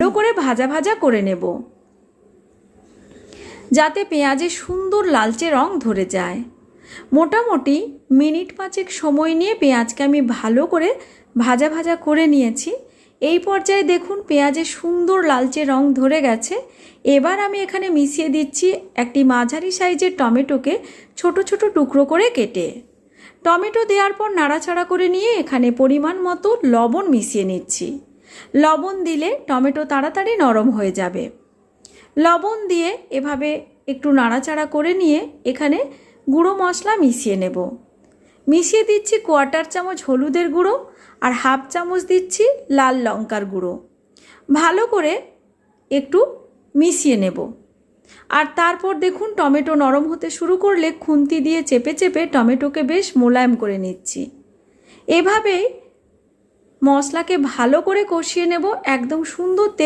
ভালো করে ভাজা ভাজা করে নেব, যাতে পেঁয়াজের সুন্দর লালচে রং ধরে যায়। মোটামুটি মিনিট 5 সময় নিয়ে পেঁয়াজকে আমি ভালো করে ভাজা ভাজা করে নিয়েছি। এই পর্যায়ে দেখুন পেঁয়াজের সুন্দর লালচে রং ধরে গেছে। এবার আমি এখানে মিশিয়ে দিচ্ছি একটি মাঝারি সাইজের টমেটোকে ছোট ছোট টুকরো করে কেটে। টমেটো দেওয়ার পর নাড়াচাড়া করে নিয়ে এখানে পরিমাণ মতো লবণ মিশিয়ে নিচ্ছি। লবণ দিলে টমেটো তাড়াতাড়ি নরম হয়ে যাবে। লবণ দিয়ে এভাবে একটু নাড়াচাড়া করে নিয়ে এখানে গুঁড়ো মশলা মিশিয়ে নেব। মিশিয়ে দিচ্ছি 1/4 চামচ হলুদের গুঁড়ো আর 1/2 চামচ দিচ্ছি লাল লঙ্কার গুঁড়ো। ভালো করে একটু মিশিয়ে নেব। আর তারপর দেখুন টমেটো নরম হতে শুরু করলে খুন্তি দিয়ে চেপে চেপে টমেটোকে বেশ মোলায়েম করে নিচ্ছি। এভাবেই মশলাকে ভালো করে কষিয়ে নেব, একদম সুন্দর তেল